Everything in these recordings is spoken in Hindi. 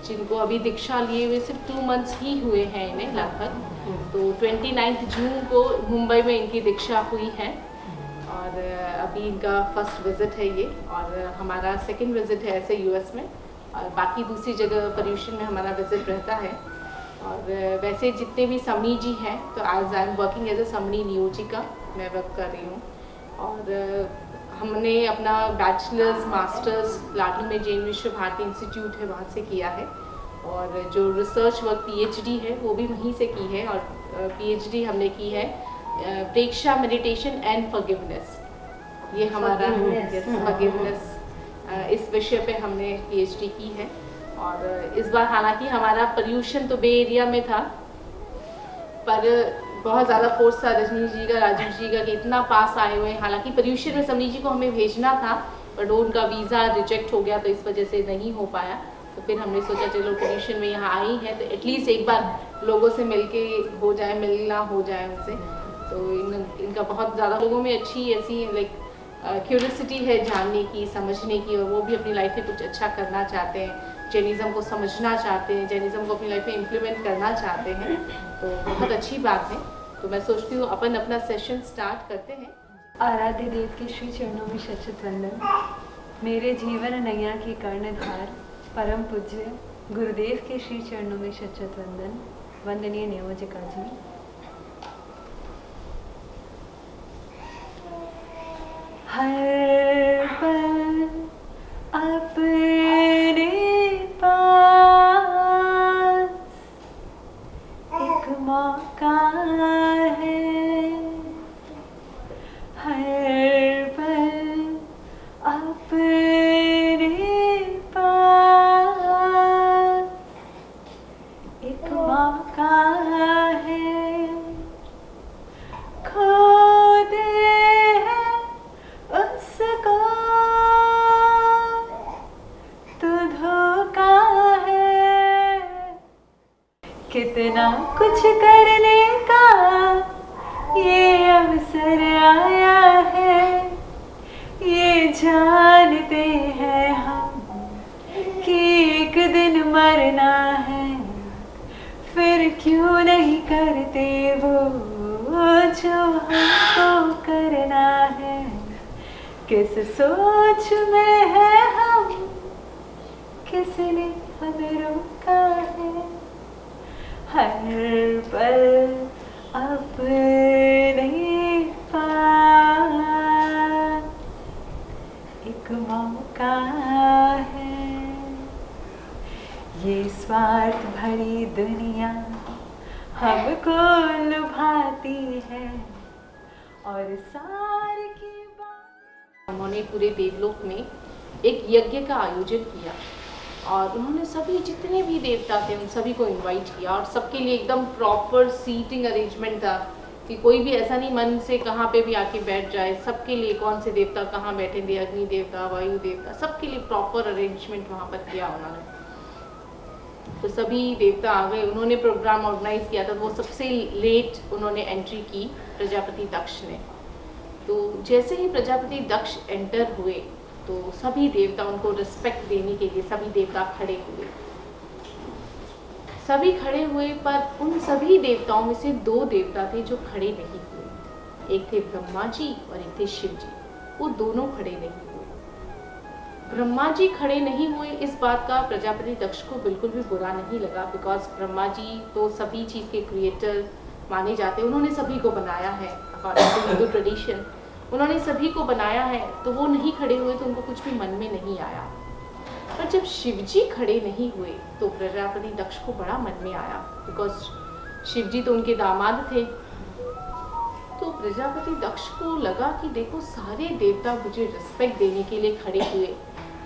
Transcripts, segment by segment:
जिनको अभी दीक्षा लिए हुए सिर्फ 2 मंथ्स ही हुए हैं इन्हें लगभग। तो 29 जून को मुंबई में इनकी दीक्षा हुई है और अभी इनका फर्स्ट विज़िट है ये, और हमारा सेकंड विज़िट है ऐसे यूएस में, और बाकी दूसरी जगह पर्यूषण में हमारा विज़िट रहता है। और वैसे जितने भी समणी जी हैं, तो आज I am working as a samani niyojika, मैं वर्क कर रही हूँ। और हमने अपना बैचलर्स मास्टर्स लाडू में जैन विश्व भारती इंस्टीट्यूट है वहाँ से किया है, और जो रिसर्च वर्क पीएचडी है वो भी वहीं से की है। और पीएचडी हमने की है प्रेक्षा मेडिटेशन एंड फॉरगिवनेस, ये हमारा फॉरगिवनेस इस विषय पे हमने पीएचडी की है। और इस बार हालांकि हमारा पर्यूषण तो बे एरिया में था, पर बहुत ज़्यादा फोर्स था रजनी जी का, राजीव जी का कि इतना पास आए हुए हैं। हालांकि पर्यूषण में समनी जी को हमें भेजना था, बट उनका वीज़ा रिजेक्ट हो गया, तो इस वजह से नहीं हो पाया। तो फिर हमने सोचा चलो पर्यूषण में यहाँ आई है तो एटलीस्ट एक बार लोगों से मिलके हो जाए, मिलना हो जाए उनसे। तो इनका बहुत ज़्यादा लोगों में अच्छी ऐसी लाइक क्यूरियोसिटी है जानने की, समझने की, और वो भी अपनी लाइफ में कुछ अच्छा करना चाहते हैं, जैनिज़्म को समझना चाहते हैं, जैनिज़्म को अपनी लाइफ में इम्प्लीमेंट करना चाहते हैं। तो बहुत अच्छी बात है। तो मैं सोचती हूँ अपन अपना सेशन स्टार्ट करते हैं। आराध्य देव के श्री चरणों में शत वंदन। मेरे जीवन नैया की कर्णधार परम पूज्य गुरुदेव के श्री चरणों में शत वंदन। वंदनीय नियोजिका जी, हर पल अपने पास एक मौका है, हर पल अपने पास एक मौका है, खोते हैं उसको तो धोखा है, कितना कुछ करने का ये अवसर आया है, ये जानते हैं हम कि एक दिन मरना है, फिर क्यों नहीं करते वो जो हमको करना है, किस सोच में है हम, किसने हमें रोका है, हर पल अपने पास एक मौका है। ये स्वार्थ भरी दुनिया हमको लुभाती है और सार की बात। उन्होंने पूरे देवलोक में एक यज्ञ का आयोजन किया, और उन्होंने सभी जितने भी देवता थे उन सभी को इनवाइट किया, और सबके लिए एकदम प्रॉपर सीटिंग अरेंजमेंट था कि कोई भी ऐसा नहीं मन से कहाँ पे भी आके बैठ जाए। सबके लिए कौन से देवता कहाँ बैठेंगे, अग्नि देवता, वायु देवता, सबके लिए प्रॉपर अरेंजमेंट वहाँ पर किया उन्होंने। तो सभी देवता आ गए, उन्होंने प्रोग्राम ऑर्गेनाइज किया था। वो सबसे लेट उन्होंने एंट्री की प्रजापति दक्ष ने। तो जैसे ही प्रजापति दक्ष एंटर हुए तो सभी देवता उनको रिस्पेक्ट देने के लिए सभी देवता खड़े हुए। सभी खड़े हुए, पर उन सभी देवताओं में से 2 देवता थे जो खड़े नहीं हुए। एक थे ब्रह्मा जी और एक थे शिव जी। वो दोनों खड़े नहीं हुए। ब्रह्मा जी खड़े नहीं हुए, इस बात का प्रजापति दक्ष को बिल्कुल भी बुरा नहीं लगा, बिकॉज ब्रह्मा जी तो सभी चीज़ के क्रिएटर माने जाते हैं। उन्होंने सभी को बनाया है अकॉर्डिंग टू हिंदू ट्रेडिशन, उन्होंने सभी को बनाया है। तो वो नहीं खड़े हुए तो उनको कुछ भी मन में नहीं आया। पर जब शिव जी खड़े नहीं हुए तो प्रजापति दक्ष को बड़ा मन में आया, बिकॉज शिव जी तो उनके दामाद थे। तो प्रजापति दक्ष को लगा कि देखो सारे देवता मुझे रिस्पेक्ट देने के लिए खड़े हुए,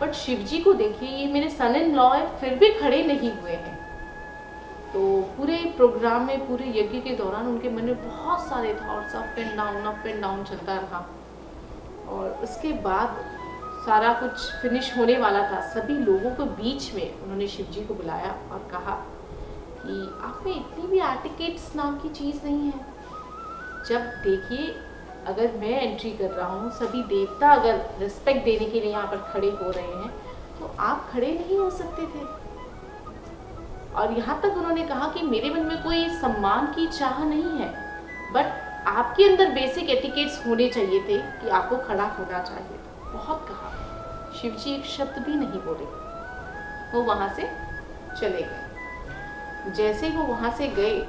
बट शिव जी को देखिए, ये मेरे सन इन लॉ है, फिर भी खड़े नहीं हुए हैं। तो पूरे प्रोग्राम में, पूरे यज्ञ के दौरान उनके मन में बहुत सारे थॉट्स अप एंड डाउन चलता रहा। और उसके बाद सारा कुछ फिनिश होने वाला था। सभी लोगों को बीच में उन्होंने शिव जी को बुलाया और कहा कि आप में इतनी भी एटिकेट्स नाम की चीज़ नहीं है। जब देखिए, अगर मैं एंट्री कर रहा हूँ, सभी देवता अगर रिस्पेक्ट देने के लिए यहाँ पर खड़े हो रहे हैं, तो आप खड़े नहीं हो सकते थे। और यहाँ तक उन्होंने कहा कि मेरे मन में कोई सम्मान की चाह नहीं है, बट आपके अंदर बेसिक एटिकेट्स होने चाहिए थे कि आपको खड़ा होना चाहिए। बहुत कहा, शिवजी एक शब्द भी नहीं बोले, वो वहाँ से चले गए। जैसे ही वो वहाँ से गए,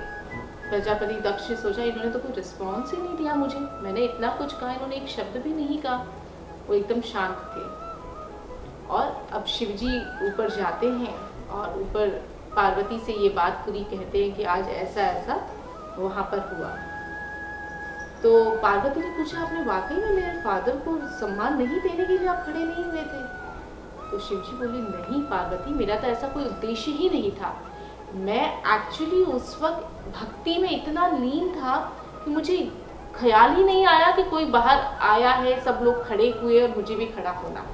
प्रजापति दक्ष ने सोचा इन्होंने तो कोई रिस्पॉन्स ही नहीं दिया मुझे, मैंने इतना कुछ कहा, इन्होंने एक शब्द भी नहीं कहा। वो एकदम शांत थे। और अब शिवजी ऊपर जाते हैं और ऊपर पार्वती से ये बात पूरी कहते हैं कि आज ऐसा ऐसा वहाँ पर हुआ। तो पार्वती ने पूछा, आपने वाकई में मेरे फादर को सम्मान नहीं देने के लिए आप खड़े नहीं हुए थे? तो शिवजी बोले, नहीं पार्वती, मेरा तो ऐसा कोई उद्देश्य ही नहीं था। मैं एक्चुअली उस वक्त भक्ति में इतना लीन था कि मुझे ख्याल ही नहीं आया कि कोई बाहर आया है, सब लोग खड़े हुए और मुझे भी खड़ा होना।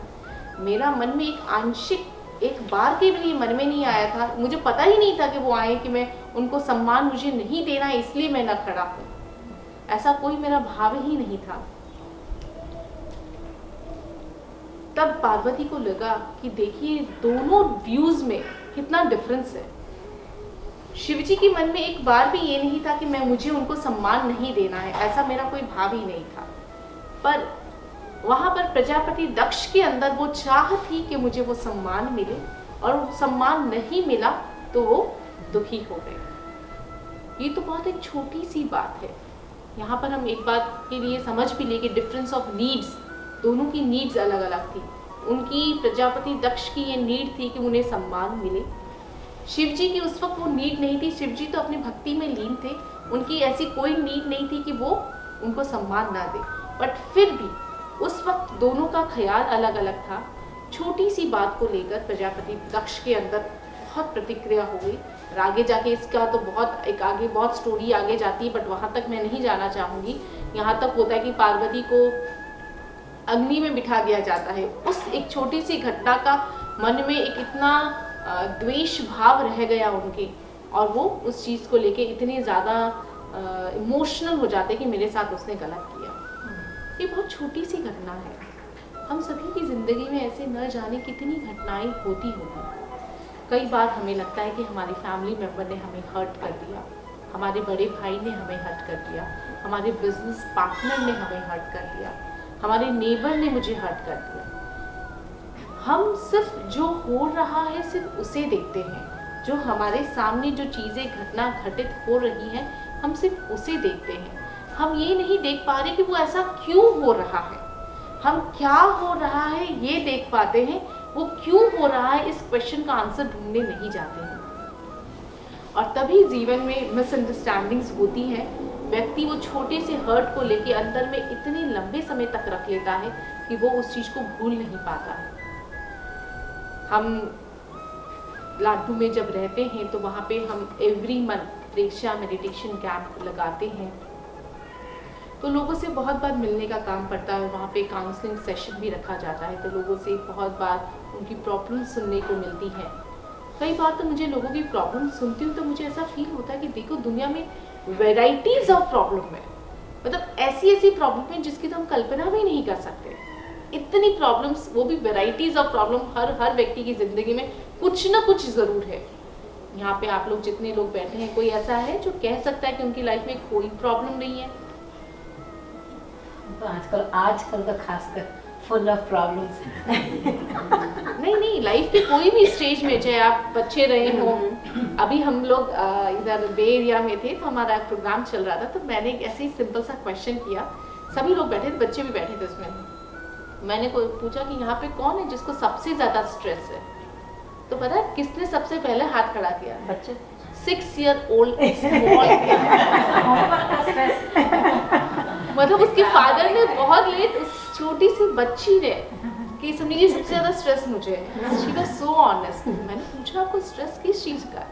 मेरा मन में एक आंशिक, एक बार के लिए मन में नहीं आया था, मुझे पता ही नहीं था कि वो आए, कि मैं उनको सम्मान मुझे नहीं देना है इसलिए मैं न खड़ा हूँ, ऐसा कोई मेरा भाव ही नहीं था। तब पार्वती को लगा कि देखिए दोनों व्यूज में कितना डिफरेंस है। शिवजी के मन में एक बार भी ये नहीं था कि मुझे उनको सम्मान नहीं देना है, ऐसा मेरा कोई भाव ही नहीं था। पर वहां पर प्रजापति दक्ष के अंदर वो चाह थी कि मुझे वो सम्मान मिले, और वो सम्मान नहीं मिला तो वो दुखी हो गए। ये तो बहुत एक छोटी सी बात है। यहाँ पर हम एक बात के लिए समझ भी ले कि डिफरेंस ऑफ नीड्स, दोनों की नीड्स अलग अलग थी। उनकी, प्रजापति दक्ष की ये नीड थी कि उन्हें सम्मान मिले, शिवजी की उस वक्त वो नीड नहीं थी। शिवजी तो अपनी भक्ति में लीन थे, उनकी ऐसी कोई नीड नहीं थी कि वो उनको सम्मान ना दे। बट फिर भी उस वक्त दोनों का ख्याल अलग अलग था। छोटी सी बात को लेकर प्रजापति दक्ष के अंदर बहुत प्रतिक्रिया हो गई। और आगे जाके इसका तो बहुत एक आगे बहुत स्टोरी आगे जाती है, बट वहाँ तक मैं नहीं जाना चाहूँगी। यहाँ तक होता है कि पार्वती को अग्नि में बिठा दिया जाता है। उस एक छोटी सी घटना का मन में एक इतना द्वेष भाव रह गया उनके, और वो उस चीज़ को लेके इतने ज़्यादा इमोशनल हो जाते कि मेरे साथ उसने गलत किया। ये बहुत छोटी सी घटना है। हम सभी की ज़िंदगी में ऐसे न जाने कितनी घटनाएं होती होंगी। कई बार हमें लगता है कि हमारी फैमिली मेम्बर ने हमें हर्ट कर दिया, हमारे बड़े भाई ने हमें हर्ट कर दिया, हमारे बिजनेस पार्टनर ने हमें हर्ट कर दिया, हमारे नेबर ने मुझे हर्ट कर दिया। हम सिर्फ जो हो रहा है सिर्फ उसे देखते हैं, जो हमारे सामने जो चीज़ें घटना घटित हो रही हैं हम सिर्फ उसे देखते हैं। हम ये नहीं देख पा रहे कि वो ऐसा क्यों हो रहा है, हम क्या हो रहा है ये देख पाते हैं, वो क्यों हो रहा है इस क्वेश्चन का आंसर ढूंढने नहीं जाते हैं। और तभी जीवन में मिसअंडरस्टैंडिंग्स होती हैं। व्यक्ति वो छोटे से हर्ट को लेके अंदर में इतने लंबे समय तक रख लेता है कि वो उस चीज़ को भूल नहीं पाता है। हम लाडू में जब रहते हैं तो वहाँ पे हम एवरी मंथ प्रेक्षा मेडिटेशन कैंप लगाते हैं, तो लोगों से बहुत बार मिलने का काम पड़ता है। वहाँ पे काउंसलिंग सेशन भी रखा जाता है, तो लोगों से बहुत बार उनकी प्रॉब्लम सुनने को मिलती है। कई बार तो मुझे लोगों की प्रॉब्लम सुनती हूँ तो मुझे ऐसा फील होता है कि देखो दुनिया में वेराइटीज ऑफ प्रॉब्लम है, मतलब ऐसी ऐसी प्रॉब्लम है जिसकी तो हम कल्पना भी नहीं कर सकते। इतनी प्रॉब्लम्स, वो भी वेराइटीज ऑफ प्रॉब्लम हर व्यक्ति की ज़िंदगी में कुछ ना कुछ ज़रूर है। यहाँ पे आप लोग जितने लोग बैठे हैं, कोई ऐसा है जो कह सकता है कि उनकी लाइफ में कोई प्रॉब्लम नहीं है? तो आजकल तो खासकर फुल ऑफ प्रॉब्लम्स। नहीं, लाइफ के कोई भी स्टेज में, चाहे आप बच्चे रहे हो। अभी हम लोग इधर बे एरिया में थे तो हमारा प्रोग्राम चल रहा था, तो मैंने एक ऐसे ही सिंपल सा क्वेश्चन किया। सभी लोग बैठे थे, बच्चे भी बैठे थे उसमें। मैंने पूछा कि यहाँ पे कौन है जिसको सबसे ज़्यादा स्ट्रेस है? तो पता है किसने सबसे पहले हाथ खड़ा किया? बच्चे। 6 year old मतलब उसके फादर ने बहुत लेट, उस छोटी सी बच्ची ने कि समझिए सबसे ज़्यादा स्ट्रेस मुझे है। She was so honest. मैंने पूछा आपको स्ट्रेस किस चीज़ का?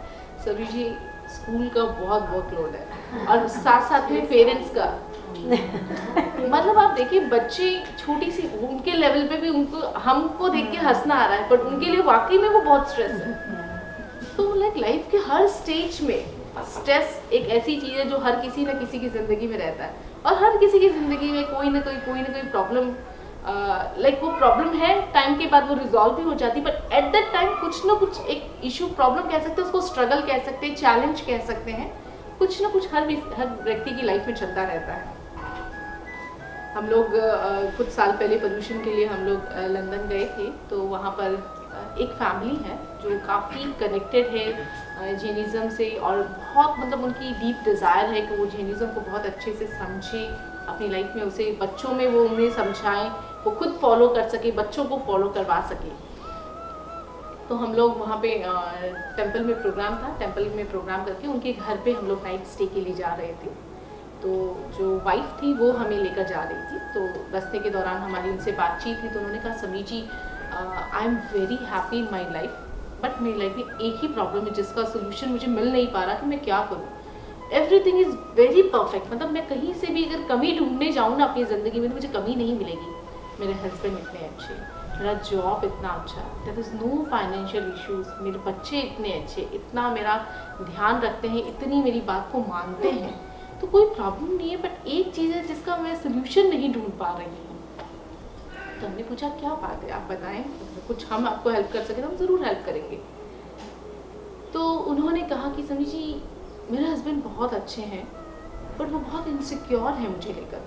सभी जी स्कूल का बहुत वर्कलोड है और साथ साथ में पेरेंट्स का। मतलब आप देखिए बच्चे छोटी सी, उनके लेवल पे भी उनको हमको देख के हंसना आ रहा है, बट उनके लिए वाकई में वो बहुत स्ट्रेस है। तो लाइफ के हर स्टेज में स्ट्रेस एक ऐसी चीज़ है जो हर किसी न किसी की ज़िंदगी में रहता है, और हर किसी की ज़िंदगी में कोई ना कोई प्रॉब्लम लाइक वो प्रॉब्लम है, टाइम के बाद वो रिजॉल्व भी हो जाती, बट एट दैट टाइम कुछ ना कुछ एक इशू, प्रॉब्लम कह सकते हैं उसको, स्ट्रगल कह सकते हैं, चैलेंज कह सकते हैं, कुछ ना कुछ हर व्यक्ति की लाइफ में चलता रहता है। हम लोग कुछ साल पहले पोल्यूशन के लिए हम लोग लंदन गए थे, तो वहाँ पर एक फैमिली है जो काफ़ी कनेक्टेड है जैनिज़्म से, और बहुत मतलब उनकी डीप डिज़ायर है कि वो जैनिज़्म को बहुत अच्छे से समझे अपनी लाइफ में, उसे बच्चों में वो उन्हें समझाएं, वो खुद फॉलो कर सके, बच्चों को फॉलो करवा सके। तो हम लोग वहाँ पे टेंपल में प्रोग्राम था, टेंपल में प्रोग्राम करके उनके घर पे हम लोग नाइट स्टे के लिए जा रहे थे। तो जो वाइफ थी वो हमें लेकर जा रही थी, तो रास्ते के दौरान हमारी उनसे बातचीत थी, तो उन्होंने कहा Sami ji I am very happy in my life, but मेरी लाइफ में एक ही प्रॉब्लम है जिसका सोल्यूशन मुझे मिल नहीं पा रहा कि मैं क्या करूँ। एवरीथिंग इज़ वेरी परफेक्ट, मतलब मैं कहीं से भी अगर कमी ढूंढने जाऊँ ना अपनी ज़िंदगी में तो मुझे कमी नहीं मिलेगी। मेरे हस्बैंड इतने अच्छे, मेरा जॉब इतना अच्छा, there is no financial issues, मेरे बच्चे इतने अच्छे, इतना मेरा ध्यान रखते हैं, इतनी मेरी बात को मानते हैं, तो कोई प्रॉब्लम नहीं है, बट एक चीज़ है जिसका मैं सोल्यूशन नहीं ढूंढ पा रही हूँ। तो हमने पूछा क्या बात है, आप बताएं, कुछ हम आपको हेल्प कर सके तो हम ज़रूर हेल्प करेंगे। तो उन्होंने कहा कि समी जी मेरे हस्बैंड बहुत अच्छे हैं, बट वो बहुत इनसिक्योर है मुझे लेकर,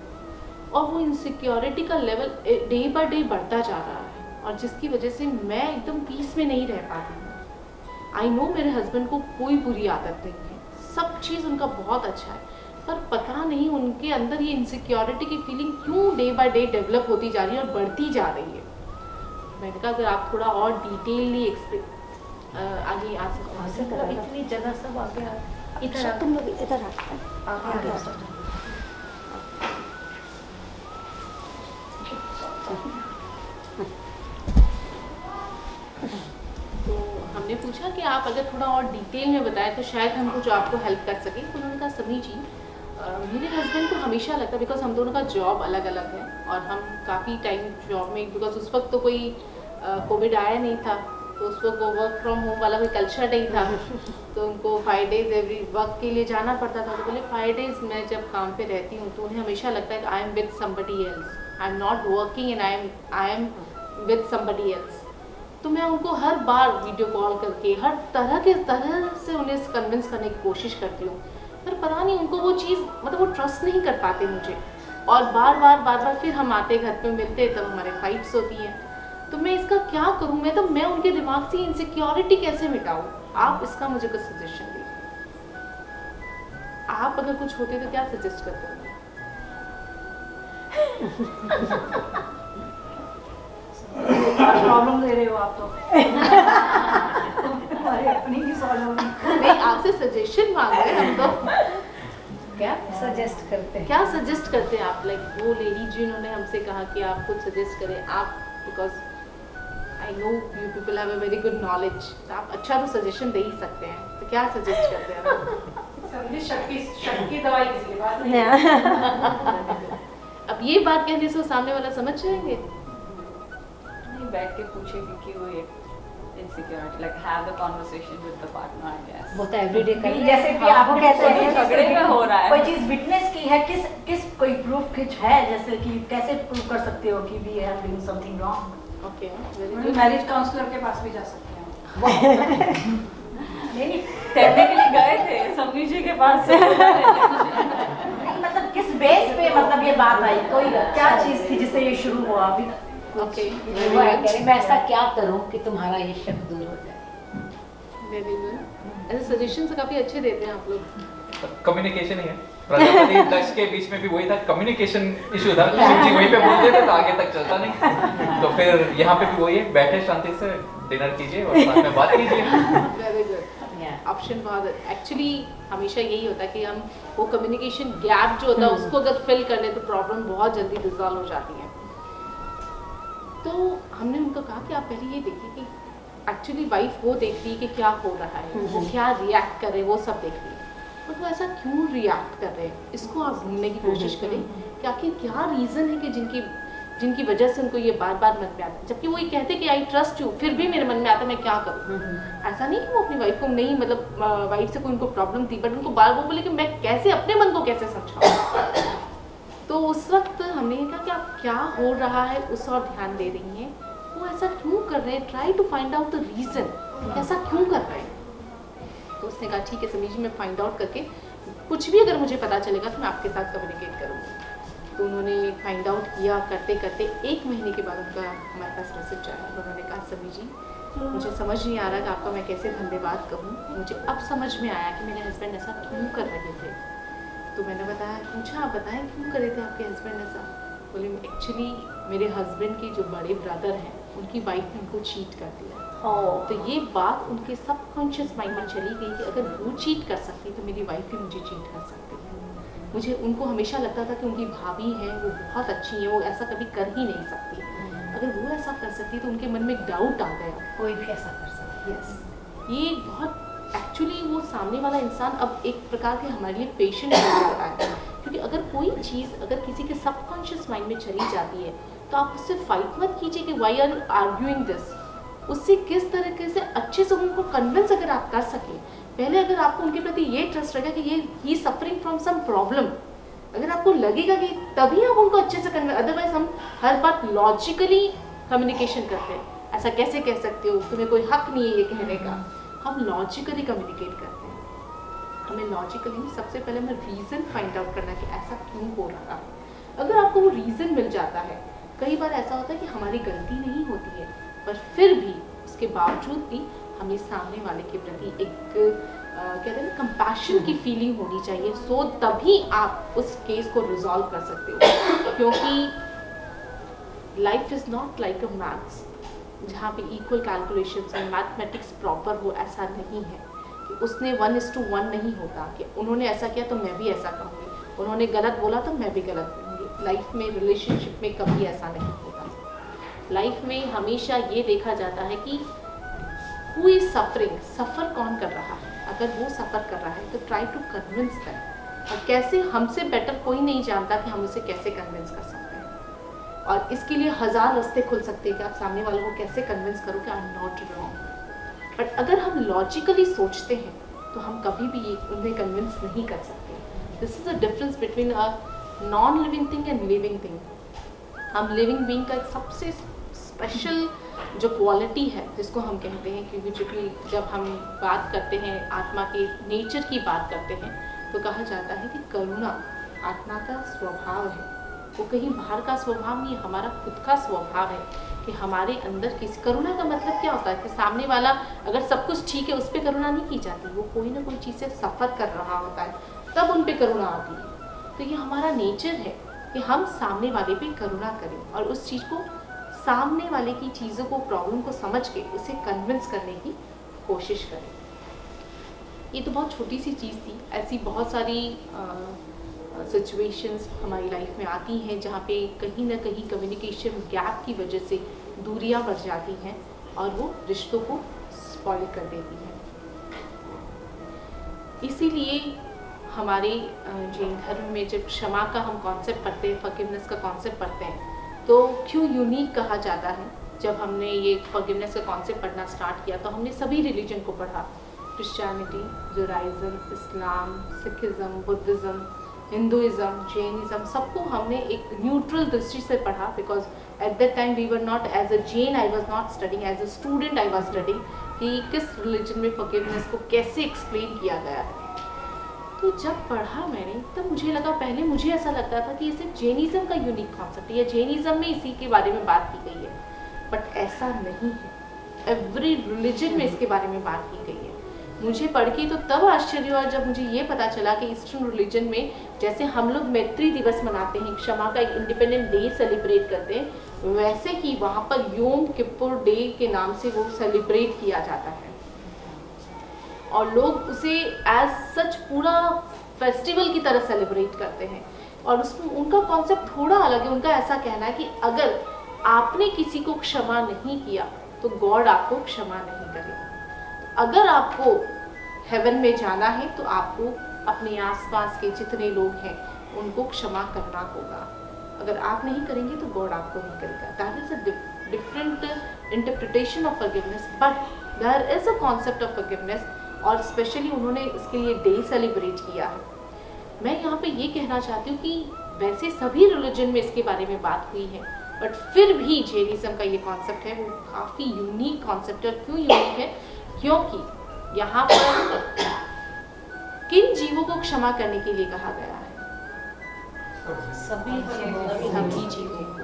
और वो इनसिक्योरिटी का लेवल डे बाय डे बढ़ता जा रहा है, और जिसकी वजह से मैं एकदम पीस में नहीं रह पाती हूँ। आई नो मेरे हस्बैंड को कोई बुरी आदत नहीं है, सब चीज़ उनका बहुत अच्छा है, पर पता नहीं उनके अंदर ये इनसिक्योरिटी की फीलिंग क्यों डे बाय डे डेवलप होती जा रही है और बढ़ती जा रही है। मैंने कहा अगर आप थोड़ा और डिटेलली आगे आ सकते हैं। इतनी जगह सब आ गया, इधर तुम लोग इधर आगे तो हमने पूछा कि आप अगर थोड़ा और डिटेल में बताएं तो शायद हम कुछ आपको हेल्प कर सकें। तो उन्होंने कहा समी जी मेरे हस्बैंड को हमेशा लगता है, बिकॉज हम दोनों का जॉब अलग अलग है और हम काफ़ी टाइम जॉब में, बिकॉज उस वक्त तो कोई कोविड आया नहीं था, तो उस वक्त वो वर्क फ्रॉम होम वाला कोई कल्चर नहीं था, तो उनको 5 डेज एवरी वर्क के लिए जाना पड़ता था। तो बोले 5 डेज मैं जब काम पे रहती हूँ तो उन्हें हमेशा लगता है कि I am with somebody else, I am not working and I am with somebody else. तो मैं उनको हर बार वीडियो कॉल करके हर तरह से उन्हें कन्विंस करने की कोशिश करती हूँ, पर पता नहीं उनको वो चीज़, मतलब वो ट्रस्ट नहीं कर पाते मुझे, और बार बार फिर हम आते घर पे मिलते तब हमारे फाइट्स होती हैं। तो मैं इसका क्या करूँ, मैं उनके दिमाग से इनसिक्योरिटी कैसे मिटाऊँ? आप इसका मुझे कुछ सजेशन दीजिए। आप अगर कुछ होते तो क्या सजेस्ट करते हैं? प्रॉब्लम दे रहे हो आप तो। हमारे अपनी ही सॉल्व होगी। नहीं, आपसे सजेशन मांग रहे हैं हम तो। क्या सजेस्ट करते हैं? क्या सजेस्ट करते हैं आप? लाइक वो लेडी जिन्होंने हमसे कहा कि आप कुछ सजेस्ट करें, आप, because I know you people have a very good knowledge, तो आप अच्छा तो सजेशन दे ही सकते हैं, तो क्या सजेस्ट करते हैं आप? शक की दवाई किसी के पास नहीं है। अब ये बात कहने से वो सामने वाला समझ जाएंगे। नहीं, बैठ के पूछेगी कि वो ये insecurity, like have the conversation with the partner, I guess. वो तो एवरीडे कर जैसे कि आपको कहते हैं झगड़े में हो रहा है, कोई चीज विटनेस की है, किस कोई प्रूफ कुछ है, जैसे कि कैसे प्रूव कर सकते हो कि we are doing something wrong? Okay, very good. Marriage counsellor के पास भी जा सकते हैं। नहीं टेक्निकली गए थे समी जी के पास से। नहीं, मतलब किस बेस पे मतलब ये बात आई, कोई क्या चीज थी जिससे ये शुरू हुआ? अभी ओके, वो है कह रही, मैं ऐसा क्या करूं कि तुम्हारा ये शक दूर हो जाए? Very good. ऐसे सजेशन तो काफ़ी अच्छे देते हैं आप लोग। कम्युनिकेशन ही है। प्रजापति दक्ष के बीच में भी वही था, कम्युनिकेशन इशू था। शिव जी वहीं पे बोलते थे तो आगे तक चलता नहीं, तो फिर यहाँ पे भी वही है, बैठे शांति से डिनर कीजिए और साथ में बात कीजिए। Very good. ऑप्शन बहुत, एक्चुअली हमेशा यही होता है कि हम वो कम्युनिकेशन गैप जो होता है उसको अगर फिल कर ले तो प्रॉब्लम बहुत जल्दी रिजॉल्व हो जाती है। तो हमने उनको कहा कि आप पहले ये देखिए कि एक्चुअली वाइफ वो देख रही है कि क्या हो रहा है, वो क्या रिएक्ट कर रहे हैं, वो सब देख रही है, बट वो ऐसा क्यों रिएक्ट कर रहे हैं, इसको आप ढूंढने की कोशिश करें कि आखिर क्या रीज़न है कि जिनकी वजह से उनको ये बार बार मन में आता है। जबकि वो ये कहते कि आई ट्रस्ट यू, फिर भी मेरे मन में आता मैं क्या करूँ। ऐसा नहीं कि वो अपनी वाइफ को नहीं, मतलब वाइफ से कोई उनको प्रॉब्लम थी, बट उनको बार वो बोले कि मैं कैसे अपने मन को कैसे समझाऊँ। तो उस वक्त हमने कहा कि आप क्या हो रहा है उस और ध्यान दे रही हैं, वो ऐसा क्यों कर रहे हैं, try to find out the reason, ऐसा क्यों कर रहे हैं। तो उसने कहा ठीक है समीर जी, मैं फाइंड आउट करके कुछ भी अगर मुझे पता चलेगा तो मैं आपके साथ कम्युनिकेट करूँगी। तो उन्होंने फाइंड आउट किया, करते करते 1 महीने के बाद उनका हमारे पास मैसेज आया। उन्होंने कहा समीर जी, मुझे समझ नहीं आ रहा कि आपका मैं कैसे धन्यवाद कहूँ, मुझे अब समझ में आया कि मेरे हस्बैंड ऐसा क्यों कर रहे थे। तो मैंने बताया, पूछा आप बताएं क्यों कर रहे थे आपके हस्बैंड ऐसा। बोले एक्चुअली मेरे हस्बैंड के जो बड़े ब्रदर हैं उनकी वाइफ ने उनको चीट कर दिया। तो ये बात उनके सबकॉन्शियस माइंड में चली गई कि अगर वो चीट कर सकती तो मेरी वाइफ भी मुझे चीट कर सकती है। मुझे उनको हमेशा लगता था कि उनकी भाभी है वो बहुत अच्छी है, वो ऐसा कभी कर ही नहीं सकती, अगर वो ऐसा कर सकती तो उनके मन में एक डाउट आ गया, कोई भी ऐसा कर सकता है। यस ये बहुत एक्चुअली वो सामने वाला इंसान अब एक प्रकार के हमारे लिए पेशेंट हो जाता है, क्योंकि अगर कोई चीज़ अगर किसी के सबकॉन्शियस माइंड में चली जाती है तो आप उससे फाइट मत कीजिए कि वाई आर आर्ग्यूइंग दिस, उससे किस तरीके से अच्छे से उनको कन्विंस अगर आप कर सकें। पहले अगर आपको उनके प्रति ये ट्रस्ट रहेगा कि ये ही सफरिंग फ्रॉम सम प्रॉब्लम, अगर आपको लगेगा कि तभी आप उनको अच्छे से कन्विंस, अदरवाइज हम हर बात लॉजिकली कम्युनिकेशन करते हैं, ऐसा कैसे कह सकते हो, तुम्हें कोई हक नहीं है ये कहने का। हम लॉजिकली कम्युनिकेट करते हैं, हमें लॉजिकली सबसे पहले हमें रीज़न फाइंड आउट करना कि ऐसा क्यों हो रहा है। अगर आपको वो रीज़न मिल जाता है, कई बार ऐसा होता है कि हमारी गलती नहीं होती है पर फिर भी उसके बावजूद भी हमें सामने वाले के प्रति एक कहते हैं ना कंपैशन की फीलिंग होनी चाहिए, सो तभी आप उस केस को रिजॉल्व कर सकते हो। क्योंकि life is not like a maths जहाँ पे इक्वल कैलकुलेशंस है, मैथमेटिक्स प्रॉपर हो, ऐसा नहीं है कि उसने 1:1 नहीं होता कि उन्होंने ऐसा किया तो मैं भी ऐसा कहूँगी, उन्होंने गलत बोला तो मैं भी गलत कहूँगी। लाइफ में, रिलेशनशिप में कभी ऐसा नहीं होता। लाइफ में हमेशा ये देखा जाता है कि हु इज सफरिंग, सफ़र कौन कर रहा है। अगर वो सफ़र कर रहा है तो ट्राई टू कन्विंस दैम, और कैसे, हमसे बेटर कोई नहीं जानता कि हम उसे कैसे कन्विंस कर सकते हैं। और इसके लिए 1000 रास्ते खुल सकते हैं कि आप सामने वालों को कैसे कन्विंस करो कि I am not wrong. But अगर हम लॉजिकली सोचते हैं तो हम कभी भी उन्हें कन्विंस नहीं कर सकते। This is a difference between a non living thing and living thing. हम लिविंग बीइंग का एक सबसे स्पेशल जो क्वालिटी है जिसको हम कहते हैं, क्योंकि जब हम बात करते हैं आत्मा के नेचर की बात करते हैं तो कहा जाता है कि करुणा आत्मा का स्वभाव है, वो कहीं बाहर का स्वभाव नहीं, हमारा खुद का स्वभाव है कि हमारे अंदर किसी, करुणा का मतलब क्या होता है कि सामने वाला अगर सब कुछ ठीक है उस पर करुणा नहीं की जाती, वो कोई ना कोई चीज़ से सफ़र कर रहा होता है तब उन पर करुणा आती है। तो ये हमारा नेचर है कि हम सामने वाले पे करुणा करें और उस चीज़ को, सामने वाले की चीज़ों को, प्रॉब्लम को समझ के उसे कन्विंस करने की कोशिश करें। ये तो बहुत छोटी सी चीज़ थी, ऐसी बहुत सारी सिचुएशंस हमारी लाइफ में आती हैं जहाँ पे कहीं ना कहीं कम्युनिकेशन गैप की वजह से दूरियां बढ़ जाती हैं और वो रिश्तों को स्पॉइल कर देती हैं। इसीलिए हमारे जैन धर्म में जब क्षमा का हम कॉन्सेप्ट पढ़ते हैं, फॉरगिवनेस का कॉन्सेप्ट पढ़ते हैं, तो क्यों यूनिक कहा जाता है। जब हमने ये फॉरगिवनेस का कॉन्सेप्ट पढ़ना स्टार्ट किया तो हमने सभी रिलीजन को पढ़ा, Christianity, Judaism, Islam, Sikhism, Buddhism, Hinduism, Jainism, सबको हमने एक न्यूट्रल दृष्टि से पढ़ा। Because at that time we were not, as a Jain I was not studying, as a student I was studying कि किस रिलीजन में फॉरगिवनेस को कैसे एक्सप्लेन किया गया है। तो जब पढ़ा मैंने तब मुझे लगा, पहले मुझे ऐसा लगता था कि इसे जैनिज़्म का यूनिक कॉन्सेप्ट है या जैनिज़्म में इसी के बारे में बात की गई है, बट ऐसा नहीं है। एवरी रिलीजन में इसके बारे में बात की गई है। मुझे पढ़ के तो तब आश्चर्य हुआ जब मुझे ये पता चला कि ईस्टर्न रिलीजन में जैसे हम लोग मैत्री दिवस मनाते हैं, क्षमा का एक इंडिपेंडेंट डे सेलिब्रेट करते हैं, वैसे ही वहाँ पर योम किपुर डे के नाम से वो सेलिब्रेट किया जाता है और लोग उसे एज सच पूरा फेस्टिवल की तरह सेलिब्रेट करते हैं। और उसमें उनका कॉन्सेप्ट थोड़ा अलग है। उनका ऐसा कहना है कि अगर आपने किसी को क्षमा नहीं किया तो गॉड आपको क्षमा नहीं करेगा। अगर आपको हेवन में जाना है तो आपको अपने आसपास के जितने लोग हैं उनको क्षमा करना होगा। अगर आप नहीं करेंगे तो गॉड आपको नहीं करेगा। That is a different interpretation of forgiveness, but there is a concept of forgiveness और स्पेशली उन्होंने इसके लिए डे सेलिब्रेट किया है। मैं यहाँ पे ये कहना चाहती हूँ कि वैसे सभी रिलीजन में इसके बारे में बात हुई है, बट फिर भी जैनिज्म का ये कॉन्सेप्ट है वो काफ़ी यूनिक कॉन्सेप्ट है। क्यों यूनिक है? क्योंकि यहाँ पर किन जीवों को क्षमा करने के लिए कहा गया है? सभी जीवों को।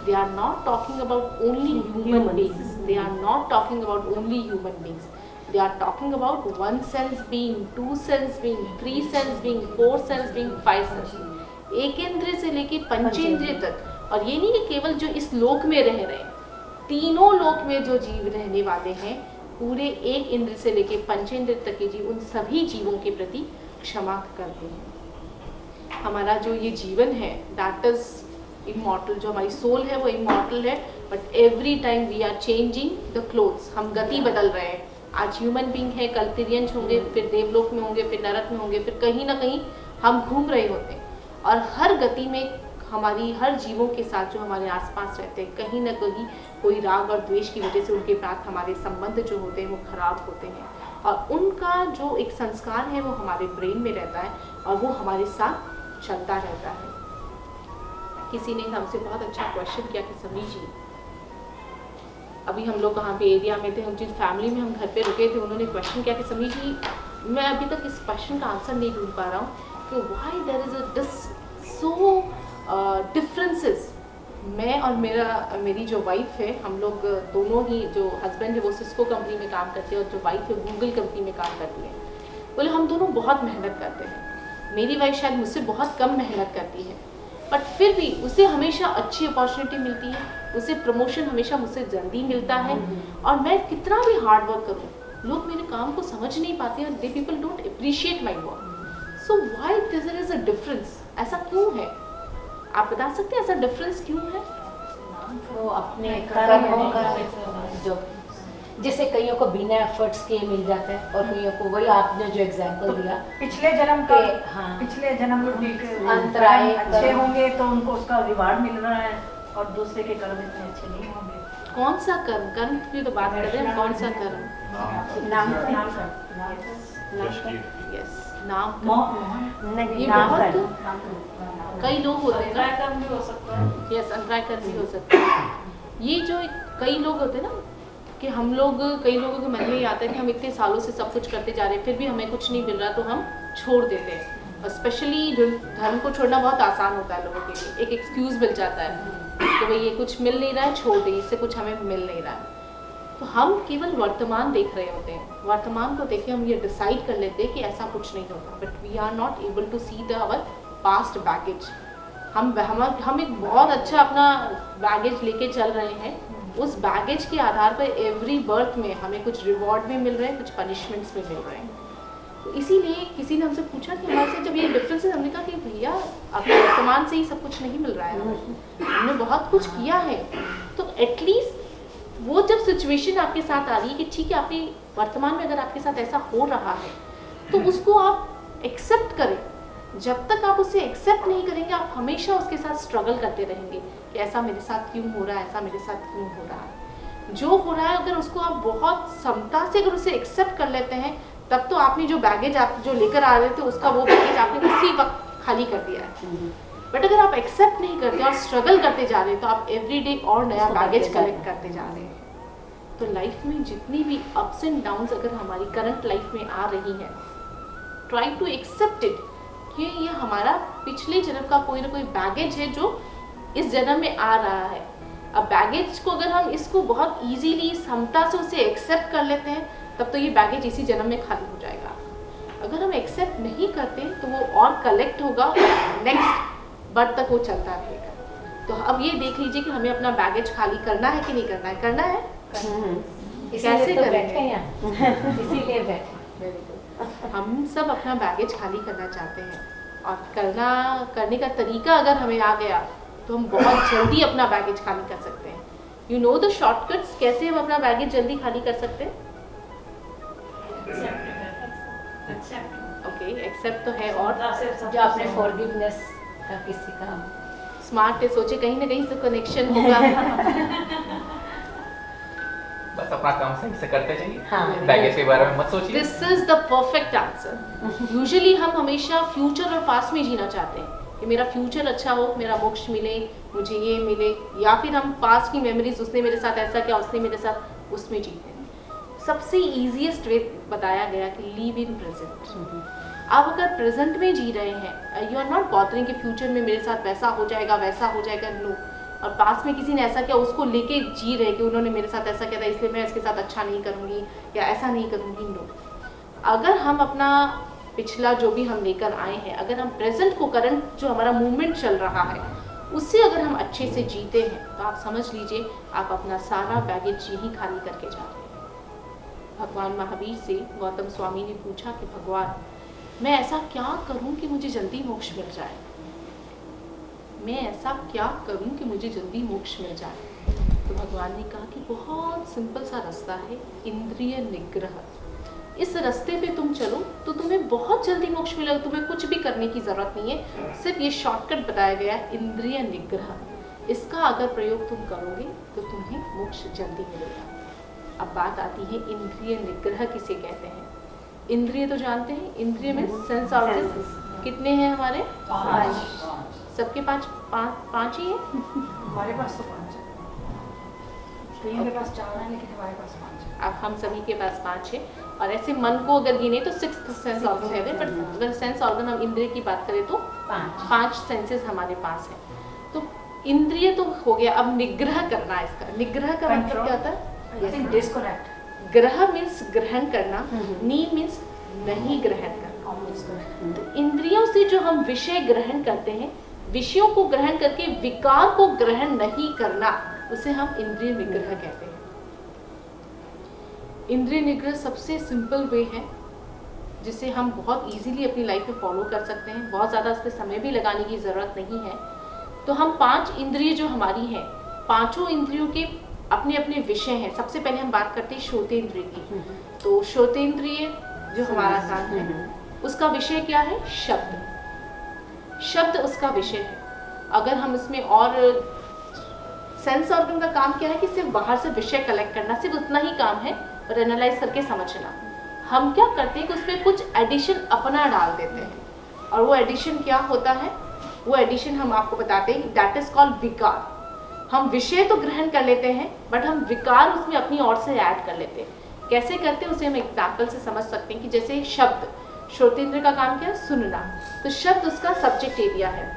They are not talking about only human beings. They are not talking about only human beings. They are talking about 1 sense being, 2 sense being, 3 sense being, 4 sense being, 5 sense being. एक इंद्रिय से लेके पंचेंद्रिय तक। और ये नहीं कि केवल जो इस लोक में रह रहे हैं, तीनों लोक में जो जीव रहने वाले हैं, पूरे एक इंद्र से लेके पंचेंद्रिय तक के जीव, उन सभी जीवों के प्रति क्षमा करते हैं। हमारा जो ये जीवन है, दैट इज इमॉर्टल। जो हमारी सोल है वो इमॉर्टल है, but every time we are changing the clothes. हम गति बदल रहे हैं। आज ह्यूमन बीइंग है, कल तिर्यंश होंगे, फिर देवलोक में होंगे, फिर नरक में होंगे, फिर कहीं ना कहीं हम घूम रहे होते हैं। और हर गति में हमारी हर जीवों के साथ जो हमारे आसपास रहते हैं, कहीं ना कहीं कोई राग और द्वेष की वजह से उनके साथ हमारे संबंध जो होते हैं वो खराब होते हैं, और उनका जो एक संस्कार है वो हमारे ब्रेन में रहता है और वो हमारे साथ चलता रहता है। किसी ने हमसे बहुत अच्छा क्वेश्चन किया कि समी जी, अभी हम लोग कहाँ पे एरिया में थे, हम जिस फैमिली में हम घर पे रुके थे, उन्होंने क्वेश्चन किया कि समी जी, मैं अभी तक इस क्वेश्चन का आंसर नहीं ढूंढ पा रहा हूँ कि why there is a so differences. मैं और मेरी जो वाइफ है, हम लोग दोनों ही, जो हस्बैंड है वो सिस्को कंपनी में काम करते हैं और जो वाइफ है गूगल कंपनी में काम करती है। बोले हम दोनों बहुत मेहनत करते हैं। मेरी वाइफ शायद मुझसे बहुत कम मेहनत करती है, बट फिर भी उसे हमेशा अच्छी अपॉर्चुनिटी मिलती है, उसे प्रमोशन हमेशा मुझसे जल्दी मिलता है। और मैं कितना भी हार्ड वर्क करूँ, लोग मेरे काम को समझ नहीं पाते हैं, they people don't appreciate my work. So why there is a difference? ऐसा क्यों है? आप बता सकते हैं ऐसा डिफरेंस क्यों है? तो अपने कर्मों का जो, जैसे कईयों को बिना एफर्ट्स के मिल जाता है और कईयों को, वही आपने जो एग्जांपल दिया, पिछले जन्म का, हाँ, पिछले जन्म में अंतराय अच्छे होंगे तो उनको उसका रिवार्ड मिल रहा है, और दूसरे के कर्म इतने अच्छे नहीं होंगे। कौन सा कर्म? कर्म की तो बात कर रहे हैं, कौन सा कर्म? नाम यस, नाम नहीं, ये नाम बहुत कर्म। कई लोग होते हैं ना, यस, अंतराय कर्म भी हो सकता है। ये जो कई लोग होते हैं ना, कि हम लोग, कई लोगों के मन में ये आता है कि हम इतने सालों से सब कुछ करते जा रहे हैं, फिर भी हमें कुछ नहीं मिल रहा तो हम छोड़ देते हैं। और स्पेशली धर्म को छोड़ना बहुत आसान होता है लोगों के लिए, एक एक्सक्यूज़ मिल जाता है कि भाई ये कुछ मिल नहीं रहा है, छोड़ दे, इससे कुछ हमें मिल नहीं रहा है। तो हम केवल वर्तमान देख रहे होते हैं, वर्तमान को देख के हम ये डिसाइड कर लेते हैं कि ऐसा कुछ नहीं होता, but we are not able to see the our past baggage. हम एक बहुत अच्छा अपना बैगेज लेके चल रहे हैं, उस बैगेज के आधार पर एवरी बर्थ में हमें कुछ रिवॉर्ड भी मिल रहे हैं, कुछ पनिशमेंट्स भी मिल रहे हैं। तो इसीलिए किसी ने हमसे पूछा कि हमारे से जब ये डिफरेंस है, हमने कहा कि भैया आपको वर्तमान से ही सब कुछ नहीं मिल रहा है, हमने बहुत कुछ किया है। तो एटलीस्ट वो जब सिचुएशन आपके साथ आ रही है कि ठीक है, आपने वर्तमान में अगर आपके साथ ऐसा हो रहा है तो उसको आप एक्सेप्ट करें। जब तक आप उसे एक्सेप्ट नहीं करेंगे, आप हमेशा उसके साथ स्ट्रगल करते रहेंगे कि ऐसा मेरे साथ क्यों हो रहा है, ऐसा मेरे साथ क्यों हो रहा है। जो हो रहा है, अगर उसको आप बहुत समता से अगर उसे एक्सेप्ट कर लेते हैं, तब तो आपने जो बैगेज आप जो लेकर आ रहे थे, उसका वो बैगेज आपने उसी वक्त खाली कर दिया है। बट अगर आप एक्सेप्ट नहीं करते और स्ट्रगल करते जा रहे हैं, तो आप एवरीडे और नया बैगेज कलेक्ट करते जा रहे हैं। तो लाइफ में जितनी भी अप्स एंड डाउन्स अगर हमारी करंट लाइफ में आ रही हैं, ट्राई टू एक्सेप्ट इट कि ये हमारा पिछले जन्म का कोई ना कोई बैगेज है जो इस जन्म में आ रहा है। अब बैगेज को अगर हम इसको बहुत इजीली समता से उसे एक्सेप्ट कर लेते हैं, तब तो ये बैगेज इसी जन्म में खाली हो जाएगा। अगर हम एक्सेप्ट नहीं करते तो वो और कलेक्ट होगा, नेक्स्ट बर्थ तक वो चलता रहेगा। तो अब ये देख लीजिए कि हमें अपना बैगेज खाली करना है कि नहीं करना है। करना है, कैसे तो बैठे हैं इसीलिए बैठे। हम सब अपना बैगेज खाली करना चाहते हैं, और करने का तरीका अगर हमें आ गया तो हम बहुत जल्दी अपना बैगेज खाली कर सकते हैं। यू नो द शॉर्टकट्स, कैसे हम अपना बैगेज जल्दी खाली कर सकते हैं? ओके, एक्सेप्ट तो है, और जो आपने फॉरगिवनेस का किसी का स्मार्ट है, सोचे कहीं ना कहीं से कनेक्शन होगा। बस अपना काम सही से करते जाइए, हाँ। बैगेज के बारे में मत सोचिए। This is the perfect answer. Usually हम हमेशा फ्यूचर और पास्ट में जीना चाहते हैं, कि मेरा फ्यूचर अच्छा हो, मेरा मोक्ष मिले, मुझे ये मिले, या फिर हम पास्ट की मेमोरीज, उसने मेरे साथ ऐसा किया, उसने मेरे साथ, उसमें जीते हैं। सबसे ईजीएस्ट वे बताया गया कि लिव इन प्रेजेंट। आप अगर प्रेजेंट में जी रहे हैं, यू आर नॉट बॉदरिंग कि फ्यूचर में मेरे साथ वैसा हो जाएगा, वैसा हो जाएगा, नो। और पास में किसी ने ऐसा किया, उसको लेके जी रहे कि उन्होंने मेरे साथ ऐसा किया था इसलिए मैं इसके साथ अच्छा नहीं करूँगी या ऐसा नहीं करूँगी, नो। अगर हम अपना पिछला जो भी हम लेकर आए हैं, अगर हम प्रेजेंट को, करंट जो हमारा मूवमेंट चल रहा है, उससे अगर हम अच्छे से जीते हैं, तो आप समझ लीजिए आप अपना सारा बैगेज यही खाली करके जा रहे हैं। भगवान महावीर से गौतम स्वामी ने पूछा कि भगवान, मैं ऐसा क्या करूं कि मुझे जल्दी मोक्ष मिल जाए, मैं ऐसा क्या करूं कि मुझे जल्दी मोक्ष मिल जाए। तो भगवान ने कहा कि बहुत सिंपल सा रास्ता है, इंद्रिय निग्रह। इस रास्ते पे तुम चलो तो तुम्हें बहुत जल्दी मोक्ष मिलेगा, तुम्हें कुछ भी करने की जरूरत नहीं है, सिर्फ ये शॉर्टकट बताया गया है, इंद्रिय निग्रह। इसका अगर प्रयोग तुम करोगे तो तुम्हें मोक्ष जल्दी मिलेगा। अब बात आती है इंद्रिय निग्रह किसे कहते हैं। इंद्रिय तो जानते हैं, इंद्रिय में सेंस ऑर्गन कितने हैं हमारे? 5। सबके पाँच ही है? हमारे पास तो 5 है, कईयों के पास 4 है, लेकिन हमारे पास 5 है। अब हम सभी के पास 5 है। और ऐसे मन को अगर गिने तो 6 सेंस ऑर्गन है, बट अगर सेंस ऑर्गन हम इंद्रिय की बात करें तो 5 सेंसेस हमारे पास है। तो इंद्रिय तो हो गया, अब निग्रह करना है इसका। निग्रह का मतलब क्या होता है? डिस्कनेक्ट। ग्रह मीन्स ग्रहण करना, नी मीन्स नहीं ग्रहण करना। तो इंद्रियों से जो हम विषय ग्रहण करते हैं, विषयों को ग्रहण करके विकार को ग्रहण नहीं करना, उसे हम इंद्रिय निग्रह कहते हैं। इंद्रिय निग्रह सबसे सिंपल वे है जिसे हम बहुत इजीली अपनी लाइफ में फॉलो कर सकते हैं, बहुत ज़्यादा उस पर समय भी लगाने की ज़रूरत नहीं है। तो हम 5 इंद्रिय जो हमारी हैं, पांचों इंद्रियों के अपने अपने विषय हैं। सबसे पहले हम बात करते हैं श्रोतेंद्रिय की। तो श्रोतेंद्रिय जो हमारा कान है, उसका विषय क्या है? शब्द। शब्द उसका विषय है। अगर हम इसमें और सेंस ऑर्गन का काम क्या है कि सिर्फ बाहर से विषय कलेक्ट करना, सिर्फ उतना ही काम है, और एनालाइज करके समझना। हम क्या करते हैं कि उसमें कुछ एडिशन अपना डाल देते हैं, और वो एडिशन क्या होता है? वो एडिशन हम आपको बताते हैं, दैट इज कॉल्ड विकार। हम विषय तो ग्रहण कर लेते हैं, बट हम विकार उसमें अपनी ओर से ऐड कर लेते हैं। कैसे करते हैं उसे हम एग्जाम्पल से समझ सकते हैं कि जैसे शब्द, श्रोतेंद्र का काम क्या है? सुनना। तो शब्द उसका सब्जेक्ट एरिया है।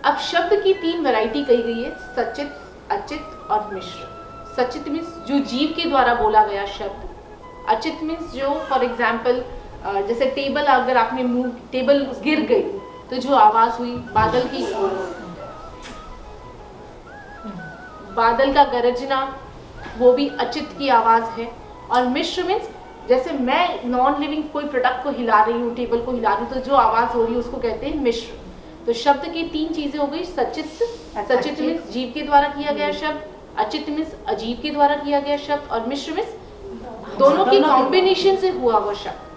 अब शब्द की 3 वैरायटी कही गई है, सचित, अचित और मिश्र। सचित मीन्स जो जीव के द्वारा बोला गया शब्द। अचित मीन्स जो, फॉर एग्जाम्पल जैसे टेबल, अगर आपने मूव, टेबल गिर गई तो जो आवाज हुई, बादल का गरजना, वो भी अचित की आवाज है। और मिश्र मीन्स जैसे मैं नॉन लिविंग कोई प्रोडक्ट को हिला रही हूँ, टेबल को हिला रही हूँ, तो जो आवाज हो रही है उसको कहते हैं मिश्र। तो शब्द की 3 चीजें हो गई, सचित। सचित मीन्स जीव के द्वारा किया गया शब्द, अचित मीन्स अजीव के द्वारा किया गया शब्द, और मिश्र मीन्स दोनों की कॉम्बिनेशन से हुआ वो शब्द।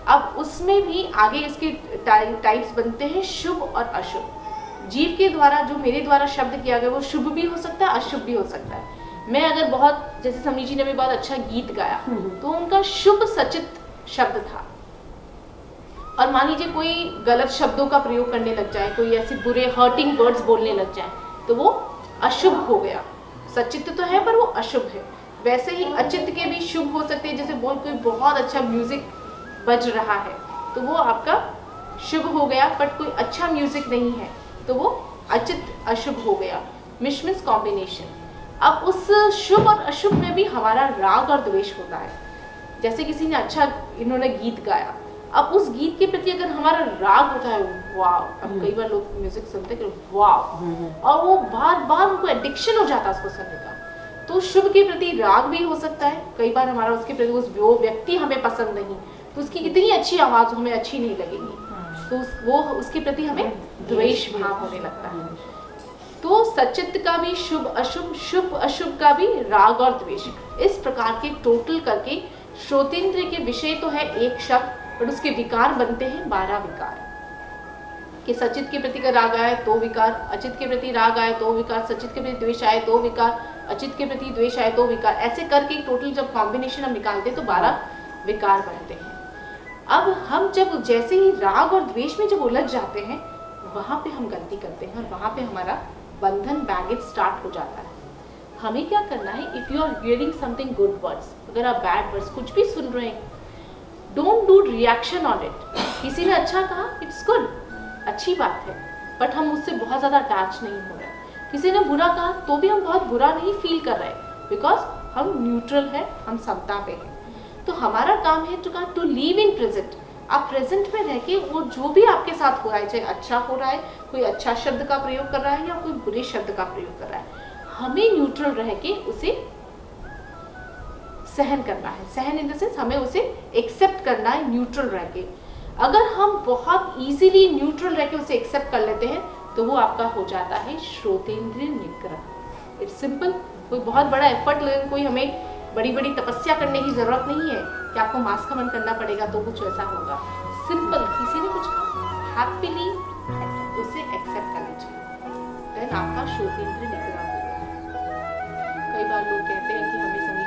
अब उसमें भी आगे इसके टाइप्स बनते हैं, शुभ और अशुभ। जीव के द्वारा जो मेरे द्वारा शब्द किया गया वो शुभ भी हो सकता है, अशुभ भी हो सकता है। मैं अगर बहुत, जैसे समी जी ने भी बहुत अच्छा गीत गाया, तो उनका शुभ सचित शब्द था। और मान लीजिए कोई गलत शब्दों का प्रयोग करने लग जाए, कोई ऐसे बुरे हर्टिंग वर्ड्स बोलने लग जाए, तो वो अशुभ हो गया। सचित तो है पर वो अशुभ है। वैसे ही अचित के भी शुभ हो सकते हैं, जैसे कोई बहुत अच्छा म्यूजिक बज रहा है तो वो आपका शुभ हो गया, बट कोई अच्छा म्यूजिक नहीं है तो वो अचित अशुभ हो गया। मिश्र मीन्स कॉम्बिनेशन। अब उस शुभ और अशुभ में भी हमारा राग और द्वेष होता है। जैसे किसी ने अच्छा, इन्होंने गीत गाया, अब उस गीत के प्रति अगर हमारा राग होता है, वाव, अब कई बार लोग म्यूजिक सुनते हैं वाव, और वो बार बार उनको एडिक्शन हो जाता है उसको सुनने का, तो शुभ के प्रति राग भी हो सकता है। कई बार हमारा उसके प्रति वो व्यक्ति हमें पसंद नहीं, तो उसकी कितनी अच्छी आवाज हमें अच्छी नहीं लगेगी, तो वो उसके प्रति हमें द्वेष भाव होने लगता है। तो सचित का भी शुभ अशुभ, शुभ अशुभ का भी राग और द्वेष, इस प्रकार के टोटल करके श्रोतेंद्र के विषय तो है एक शब्द, बट उसके विकार बनते हैं 12 विकार। कि सचित के प्रति का राग आए तो विकार, अचित के प्रति राग आए तो विकार, सचित के प्रति द्वेष आए तो विकार, अचित के प्रति द्वेष आए तो विकार। ऐसे करके टोटल जब कॉम्बिनेशन हम निकालते हैं तो 12 विकार बनते हैं। अब हम जब जैसे ही राग और द्वेष में जब उलझ जाते हैं, वहाँ पे हम गलती करते हैं और वहाँ पे हमारा बंधन बैगेज स्टार्ट हो जाता है। हमें क्या करना है, if you are hearing something good words, अगर आप बैड वर्ड्स कुछ भी सुन रहे हैं, don't do reaction on it. किसी ने अच्छा कहा, इट्स गुड, अच्छी बात है, बट हम उससे बहुत ज़्यादा अटैच नहीं हो रहे। किसी ने बुरा कहा तो भी हम बहुत बुरा नहीं फील कर रहे, बिकॉज हम न्यूट्रल है, हम समता पे हैं। तो हमारा काम है टू लिव इन प्रेजेंट। आप प्रेजेंट में रह के वो जो भी आपके साथ हो रहा है, चाहे अच्छा हो रहा है, कोई अच्छा शब्द का प्रयोग कर रहा है या कोई बुरे शब्द का प्रयोग कर रहा है, हमें न्यूट्रल रह के उसे सहन करना है। सहन इन द सेंस हमें उसे एक्सेप्ट करना है न्यूट्रल रह के। अगर हम बहुत इजीली न्यूट्रल रह के उसे एक्सेप्ट कर लेते हैं तो वो आपका हो जाता है श्रोतेंद्रिय निग्रह। इट्स सिंपल, कोई बहुत बड़ा एफर्ट लगे, कोई हमें बड़ी बड़ी तपस्या करने की जरूरत नहीं है कि आपको मांस का मन करना पड़ेगा तो कुछ ऐसा होगा। सिंपल, किसी ने कुछ कहा, हैप्पीली उसे एक्सेप्ट कर लीजिए, देन आपका श्रोतेंद्रिय निग्रह होगा। कई बार लोग कहते हैं कि हमें